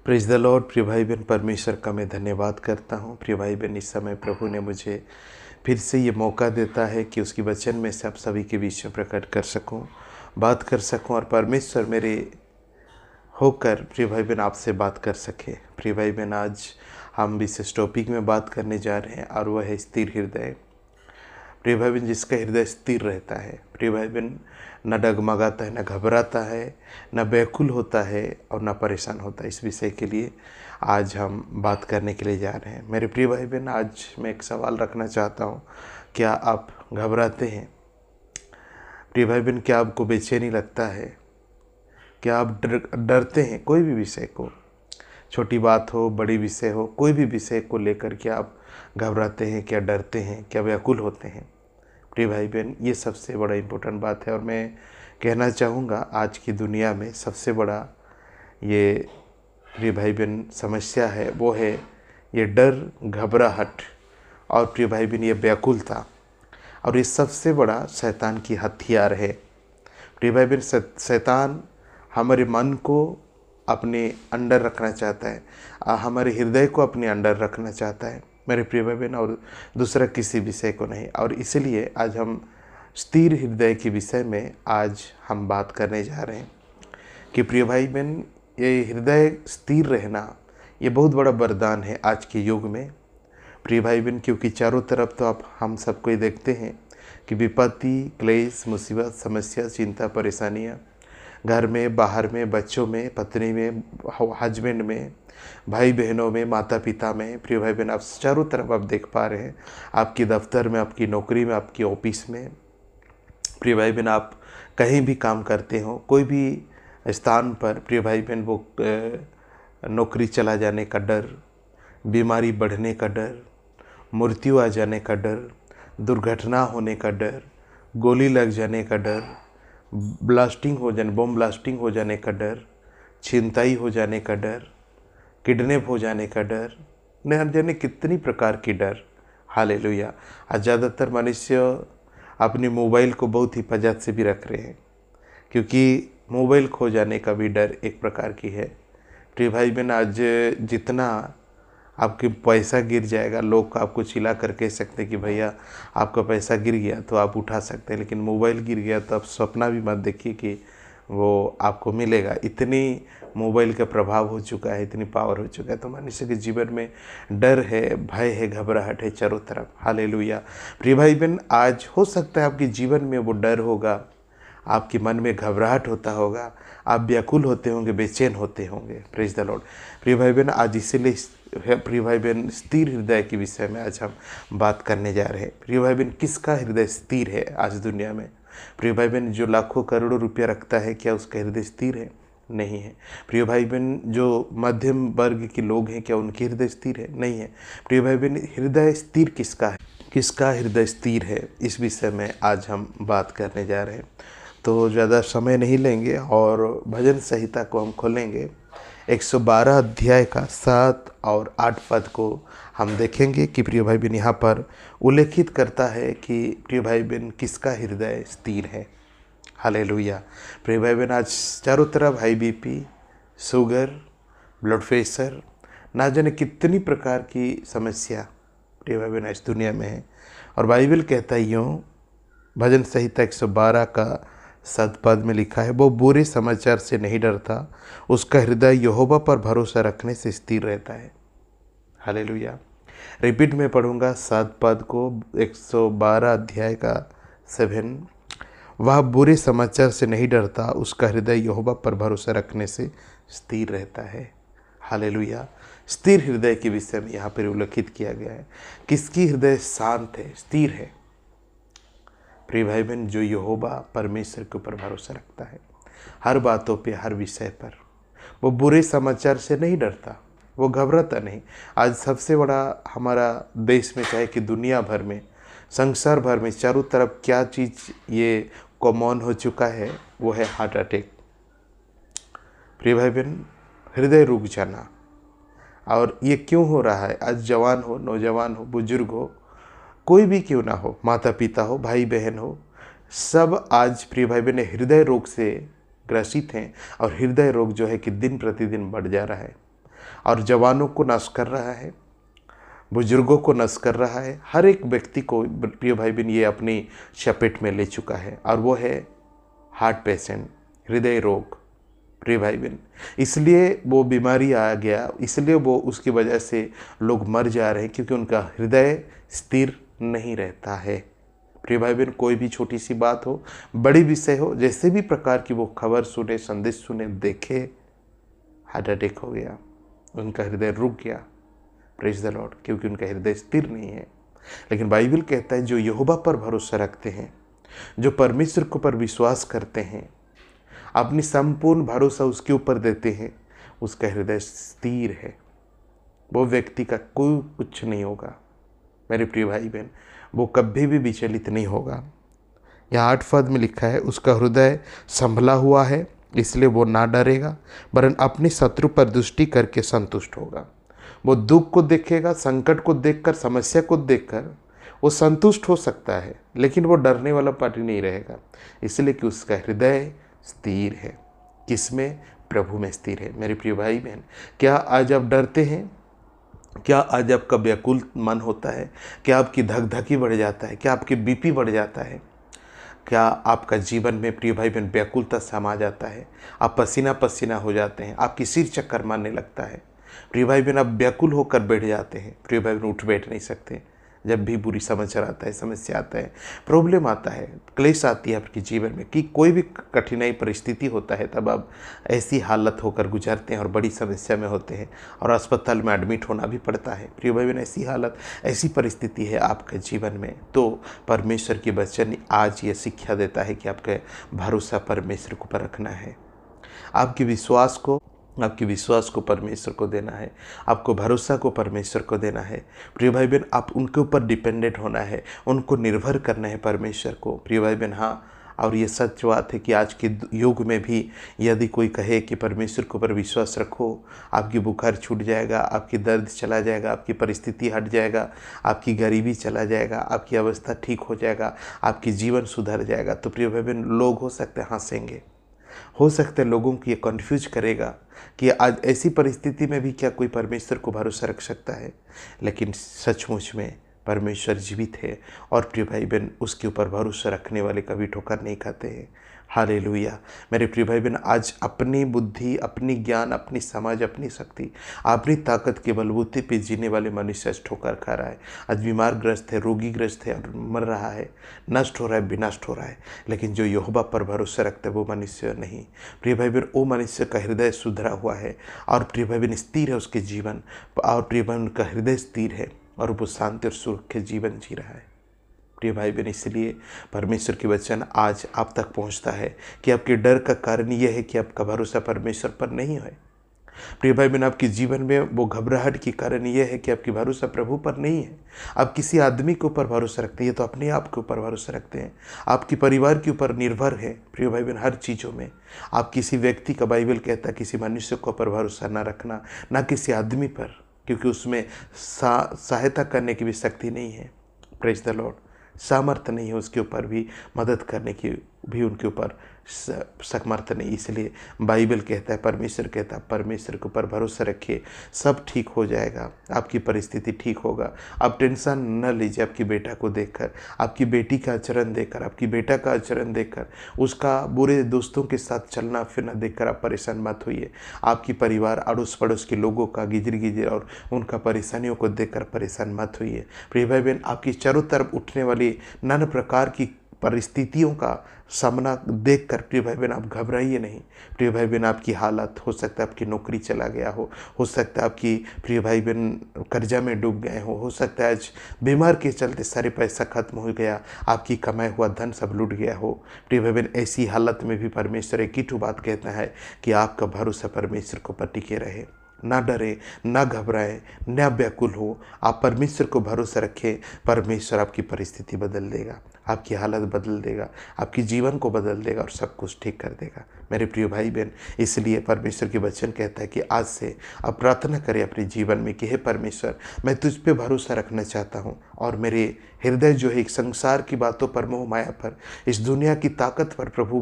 Praise the Lord. प्रिय भाई बहन, परमेश्वर का मैं धन्यवाद करता हूँ। प्रिय भाई बहन, इस समय प्रभु ने मुझे फिर से ये मौका देता है कि उसकी वचन में से आप सभी के बीच में प्रकट कर सकूँ, बात कर सकूँ और परमेश्वर मेरे होकर प्रिय भाई बहन आपसे बात कर सके। प्रिय भाई बहन, आज हम विशेष टॉपिक में बात करने जा रहे हैं और वह है स्थिर हृदय। प्रिय भाई बहन, जिसका हृदय स्थिर रहता है, प्रिय भाई बहन, न डगमगाता है, न घबराता है, न व्याकुल होता है और न परेशान होता है। इस विषय के लिए आज हम बात करने के लिए जा रहे हैं। मेरे प्रिय भाई बहन, आज मैं एक सवाल रखना चाहता हूँ। क्या आप घबराते हैं? प्रिय भाई बहन, क्या आपको बेचैनी लगता है? क्या आप डरते हैं कोई भी विषय को? छोटी बात हो, बड़ी विषय हो, कोई भी विषय को लेकर क्या आप घबराते हैं? क्या डरते हैं? क्या व्याकुल होते हैं? प्रिय भाई बहन, ये सबसे बड़ा इम्पोर्टेंट बात है और मैं कहना चाहूँगा आज की दुनिया में सबसे बड़ा ये प्रिय भाई बहन समस्या है, वो है ये डर, घबराहट और प्रिय भाई बहन ये व्याकुलता। और ये सबसे बड़ा शैतान की हथियार है। प्रिय भाई बहन, शैतान हमारे मन को अपने अंडर रखना चाहता है, हमारे हृदय को अपने अंडर रखना चाहता है मेरे प्रिय भाई बहन, और दूसरा किसी विषय को नहीं। और इसलिए आज हम स्थिर हृदय के विषय में आज हम बात करने जा रहे हैं कि प्रिय भाई बहन, ये हृदय स्थिर रहना ये बहुत बड़ा वरदान है आज के युग में। प्रिय भाई बहन, क्योंकि चारों तरफ तो आप हम सबको ही देखते हैं कि विपत्ति, क्लेश, मुसीबत, समस्या, चिंता, परेशानियाँ घर में, बाहर में, बच्चों में, पत्नी में, हस्बैंड में, भाई बहनों में, माता पिता में। प्रिय भाई बहन, आप चारों तरफ आप देख पा रहे हैं, आपके दफ्तर में, आपकी नौकरी में, आपकी ऑफिस में। प्रिय भाई बहन, आप कहीं भी काम करते हो, कोई भी स्थान पर, प्रिय भाई बहन, वो नौकरी चला जाने का डर, बीमारी बढ़ने का डर, मृत्यु आ जाने का डर, दुर्घटना होने का डर, गोली लग जाने का डर, ब्लास्टिंग हो जाने, बम ब्लास्टिंग हो जाने का डर, छिनताई हो जाने का डर, किडनैप हो जाने का डर, न जाने कितनी प्रकार की डर। हालेलुया। आज ज़्यादातर मनुष्य अपने मोबाइल को बहुत हिफाजत से भी रख रहे हैं, क्योंकि मोबाइल खो जाने का भी डर एक प्रकार की है। प्रिय भाई बहन, आज जितना आपके पैसा गिर जाएगा, लोग आपको चिल्ला कर कह सकते हैं कि भैया आपका पैसा गिर गया तो आप उठा सकते हैं, लेकिन मोबाइल गिर गया तो आप सपना भी मत देखिए कि वो आपको मिलेगा। इतनी मोबाइल का प्रभाव हो चुका है, इतनी पावर हो चुका है, तो मनुष्य के जीवन में डर है, भय है, घबराहट है चारों तरफ। हालेलुया। प्रिय भाई बहन, आज हो सकता है आपके जीवन में वो डर होगा, आपके मन में घबराहट होता होगा, आप व्याकुल होते होंगे, बेचैन होते होंगे। Praise the Lord. प्रिय भाई बहन, आज इसीलिए प्रिय भाई बहन स्थिर हृदय के विषय में आज हम बात करने जा रहे हैं। प्रिय भाई बहन, किसका हृदय स्थिर है आज दुनिया में? प्रिय भाई बहन, जो लाखों करोड़ों रुपया रखता है, क्या उसका हृदय स्थिर है? नहीं है। प्रिय भाई बहन, जो मध्यम वर्ग के लोग हैं, क्या उनके हृदय स्थिर है? नहीं है। प्रिय भाई बहन, हृदय स्थिर किसका है? किसका हृदय स्थिर है? इस विषय में आज हम बात करने जा रहे हैं। तो ज़्यादा समय नहीं लेंगे और भजन संहिता को हम खोलेंगे। 112 अध्याय का 7 और 8 पद को हम देखेंगे कि प्रिय भाई बहन यहाँ पर उल्लेखित करता है कि प्रिय भाई बहन किसका हृदय स्थिर है। हालेलुया। प्रिय भाई बहन, आज चारों तरफ high BP, sugar, blood pressure, ना जाने कितनी प्रकार की समस्या प्रिय भाई बहन आज दुनिया में है। और बाइबल कहता है यूँ, भजन संहिता 112 का 7 पद में लिखा है, वो बुरे समाचार से नहीं डरता, उसका हृदय यहोवा पर भरोसा रखने से स्थिर रहता है। हालेलुया। रिपीट में पढ़ूंगा 7 पद को, 112 अध्याय का 7। वह बुरे समाचार से नहीं डरता, उसका हृदय यहोवा पर भरोसा रखने से स्थिर रहता है। हालेलुया। स्थिर हृदय के विषय में यहाँ पर उल्लेखित किया गया है। किसकी हृदय शांत है, स्थिर है? प्रिय भाई बहन, जो यहोवा परमेश्वर के ऊपर भरोसा रखता है, हर बातों पे, हर विषय पर, वो बुरे समाचार से नहीं डरता, वो घबराता नहीं। आज सबसे बड़ा हमारा देश में, चाहे कि दुनिया भर में, संसार भर में, चारों तरफ क्या चीज़ ये कॉमन हो चुका है, वो है हार्ट अटैक। प्रिय भाई बहन, हृदय रुक जाना। और ये क्यों हो रहा है? आज जवान हो, नौजवान हो, बुजुर्ग हो, कोई भी क्यों ना हो, माता पिता हो, भाई बहन हो, सब आज प्रिय भाई बहन हृदय रोग से ग्रसित हैं। और हृदय रोग जो है कि दिन प्रतिदिन बढ़ जा रहा है। और जवानों को नाश कर रहा है, बुजुर्गों को नष्ट कर रहा है। हर एक व्यक्ति को प्रिय भाई बहन ये अपनी चपेट में ले चुका है, और वो है हार्ट पेशेंट, हृदय रोग। प्रिय भाई बहन, इसलिए वो बीमारी आ गया, इसलिए वो उसकी वजह से लोग मर जा रहे हैं, क्योंकि उनका हृदय स्थिर नहीं रहता है। प्रिय भाई बहन, कोई भी छोटी सी बात हो, बड़ी विषय हो, जैसे भी प्रकार की वो खबर सुने, संदेश सुने, देखे, हार्ट अटैक हो गया, उनका हृदय रुक गया। प्रेज द लॉर्ड, क्योंकि उनका हृदय स्थिर नहीं है। लेकिन बाइबल कहता है जो यहोवा पर भरोसा रखते हैं, जो परमेश्वर के ऊपर विश्वास करते हैं, अपनी संपूर्ण भरोसा उसके ऊपर देते हैं, उसका हृदय स्थिर है। वो व्यक्ति का कोई कुछ नहीं होगा मेरे प्रिय भाई बहन, वो कभी भी विचलित नहीं होगा। यहाँ 8 पद में लिखा है, उसका हृदय संभला हुआ है, इसलिए वो ना डरेगा, वरन अपने शत्रु पर दृष्टि करके संतुष्ट होगा। वो दुख को देखेगा, संकट को देखकर, समस्या को देखकर वो संतुष्ट हो सकता है, लेकिन वो डरने वाला पार्टी नहीं रहेगा, इसलिए कि उसका हृदय स्थिर है। किसमें? प्रभु में स्थिर है। मेरे प्रिय भाई बहन, क्या आज आप डरते हैं? क्या आज आपका व्याकुल मन होता है? क्या आपकी धक धकी बढ़ जाता है? क्या आपकी बीपी बढ़ जाता है? क्या आपका जीवन में प्रिय भाई बहन व्याकुलता समा जाता है? आप पसीना पसीना हो जाते हैं, आपकी सिर चक्कर मारने लगता है, प्रिय भाई बहन आप व्याकुल होकर बैठ जाते हैं, प्रिय भाई बहन उठ बैठ नहीं सकते। जब भी बुरी समाचार आता है, समस्या आता है, प्रॉब्लम आता है, क्लेश आती है आपके जीवन में, कि कोई भी कठिनाई परिस्थिति होता है, तब आप ऐसी हालत होकर गुजरते हैं और बड़ी समस्या में होते हैं और अस्पताल में एडमिट होना भी पड़ता है। प्रिय भाई बहन, ऐसी हालत, ऐसी परिस्थिति है आपके जीवन में, तो परमेश्वर की वचन आज ये शिक्षा देता है कि आपका भरोसा परमेश्वर के ऊपर रखना है। आपके विश्वास को परमेश्वर को देना है, आपको भरोसा को परमेश्वर को देना है। प्रिय भाई बहन, आप उनके ऊपर डिपेंडेंट होना है, उनको निर्भर करना है परमेश्वर को। प्रिय भाई बहन, हाँ, और ये सच बात है कि आज के युग में भी यदि कोई कहे कि परमेश्वर के ऊपर विश्वास रखो, आपकी बुखार छूट जाएगा, आपकी दर्द चला जाएगा, आपकी परिस्थिति हट जाएगा, आपकी गरीबी चला जाएगा, आपकी अवस्था ठीक हो जाएगा, आपकी जीवन सुधर जाएगा, तो प्रिय भाई बहन, लोग हो सकते हैं हंसेंगे, हो सकता है लोगों को ये कन्फ्यूज करेगा कि आज ऐसी परिस्थिति में भी क्या कोई परमेश्वर को भरोसा रख सकता है। लेकिन सचमुच में परमेश्वर जीवित है, और प्रिय भाई बहन उसके ऊपर भरोसा रखने वाले कभी ठोकर नहीं खाते हैं। हालेलुया। मेरे प्रिय भाई बहन, आज अपनी बुद्धि, अपनी ज्ञान, अपनी समझ, अपनी शक्ति, अपनी ताकत के बलबूते पे जीने वाले मनुष्य आज ठोकर खा रहा है। आज बीमार ग्रस्त है, रोगी ग्रस्त है और मर रहा है, नष्ट हो रहा है, विनष्ट हो रहा है। लेकिन जो यहोवा पर भरोसा रखता है वो मनुष्य नहीं। प्रिय भाई बहन, वो मनुष्य का हृदय सुधरा हुआ है, और प्रिय भाई बहन स्थिर है उसके जीवन, और प्रिय भाई उनका हृदय स्थिर है, और वो शांति और सुख के जीवन जी रहा है। प्रिय भाई बहन, इसलिए परमेश्वर की वचन आज आप तक पहुंचता है कि आपके डर का कारण यह है कि आपका भरोसा परमेश्वर पर नहीं है। प्रिय भाई बहन, आपके जीवन में वो घबराहट की कारण यह है कि आपकी भरोसा प्रभु पर नहीं है। आप किसी आदमी के ऊपर भरोसा रखते हैं, ये तो अपने आप के ऊपर भरोसा रखते हैं, आपके परिवार के ऊपर निर्भर है। प्रिय भाई बहन, हर चीज़ों में आप किसी व्यक्ति का, बाइबल कहता है किसी मनुष्य के ऊपर भरोसा ना रखना, ना किसी आदमी पर, क्योंकि उसमें सहायता करने की भी शक्ति नहीं है। Praise the Lord. सामर्थ्य नहीं है उसके ऊपर भी मदद करने की, भी उनके ऊपर समर्थ नहीं। इसलिए बाइबल कहता है, परमेश्वर कहता है, परमेश्वर के ऊपर भरोसा रखिए, सब ठीक हो जाएगा, आपकी परिस्थिति ठीक होगा। आप टेंशन न लीजिए आपकी बेटा को देखकर, आपकी बेटी का आचरण देखकर, आपकी बेटा का आचरण देखकर, उसका बुरे दोस्तों के साथ चलना फिरना देखकर आप परेशान मत होइए। आपकी परिवार, अड़ोस पड़ोस के लोगों का गिजर गिजर और उनका परेशानियों को देखकर परेशान मत होइए। प्रिय भाई बहन, आपकी चारों तरफ उठने वाली नाना प्रकार की परिस्थितियों का सामना देखकर प्रिय भाई बहन आप घबराइए नहीं। प्रिय भाई बहन, आपकी हालत, हो सकता है आपकी नौकरी चला गया हो सकता है आपकी प्रिय भाई बहन कर्जा में डूब गए हो सकता है आज बीमार के चलते सारे पैसा खत्म हो गया, आपकी कमाया हुआ धन सब लूट गया हो। प्रिय भाई बहन, ऐसी हालत में भी परमेश्वर एक ही बात कहता है कि आपका भरोसा परमेश्वर को पर टिके रहे, ना डरे, ना घबराए, ना व्याकुल हो। आप परमेश्वर को भरोसा रखें, परमेश्वर आपकी परिस्थिति बदल देगा, आपकी हालत बदल देगा, आपकी जीवन को बदल देगा और सब कुछ ठीक कर देगा। मेरे प्रिय भाई बहन, इसलिए परमेश्वर के वचन कहता है कि आज से आप प्रार्थना करें अपने जीवन में कि हे परमेश्वर, मैं तुझ पे भरोसा रखना चाहता हूँ, और मेरे हृदय जो है एक संसार की बातों पर, मोह माया पर, इस दुनिया की ताकत पर प्रभु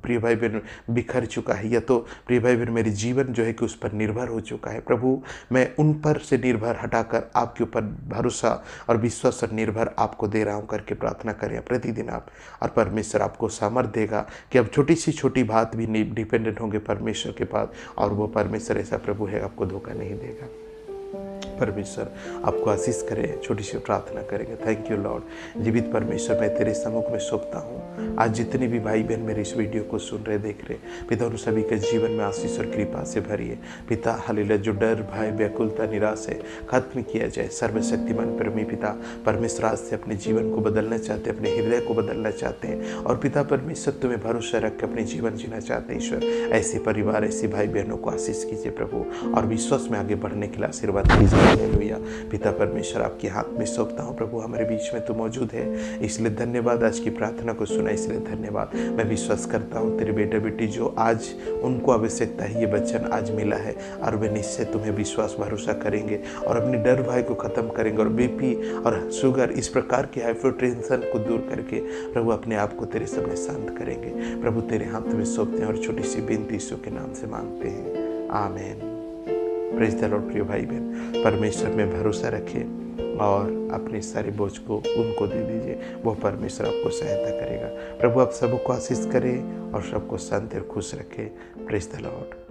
प्रिय भाई बहन बिखर चुका है, या तो प्रिय भाई बहन मेरे जीवन जो है कि उस पर निर्भर हो चुका है, प्रभु मैं उन पर से निर्भर हटाकर आपके ऊपर भरोसा और विश्वास और निर्भर आपको दे रहा हूँ करके प्रार्थना करें प्रतिदिन आप। और परमेश्वर आपको सामर्थ देगा कि अब छोटी सी छोटी बात भी डिपेंडेंट होंगे परमेश्वर के पास, और वो परमेश्वर ऐसा प्रभु है आपको धोखा नहीं देगा। परमेश्वर आपको आशीष करे। छोटी सी प्रार्थना करेंगे। Thank you Lord. जीवित परमेश्वर मैं तेरे सम्मुख में सौंपता हूँ आज जितने भी भाई बहन मेरे इस वीडियो को सुन रहे देख रहे, पिता उन सभी के जीवन में आशीष और कृपा से भरिए पिता। हालेलुया। जो डर भय व्याकुलता निराश है खत्म किया जाए। सर्वशक्तिमान परमे पिता परमेश्वर आज से अपने जीवन को बदलना चाहते हैं, अपने हृदय को बदलना चाहते हैं, और पिता परमेश्वर तुम्हें भरोसा रख के अपने जीवन जीना चाहते हैं। ईश्वर ऐसे परिवार ऐसी भाई बहनों को आशीष कीजिए प्रभु, और विश्वास में आगे बढ़ने के लिए आशीर्वाद कीजिए। हालेलुया। पिता परमेश्वर आपके हाथ में सौंपता हूँ प्रभु, हमारे बीच में तो मौजूद है, इसलिए धन्यवाद। आज की प्रार्थना को सुना इसलिए धन्यवाद। मैं विश्वास करता हूँ तेरे बेटा बेटी जो आज उनको आवश्यकता है ये वचन आज मिला है, और वे निश्चय तुम्हें विश्वास भरोसा करेंगे और अपने डर भय को खत्म करेंगे, और बीपी और शुगर इस प्रकार की हाइपरटेंशन को दूर करके प्रभु अपने आप को तेरे सामने शांत करेंगे। प्रभु तेरे हाथ में सौंपते हैं और छोटी सी विनती यीशु के नाम से मांगते हैं, आमीन। Praise the Lord. प्रिय भाई बहन परमेश्वर में भरोसा रखें और अपने सारे बोझ को उनको दे दीजिए, वो परमेश्वर आपको सहायता करेगा। प्रभु आप सबको आशीष करें और सबको शांति और खुश रखे। Praise the Lord.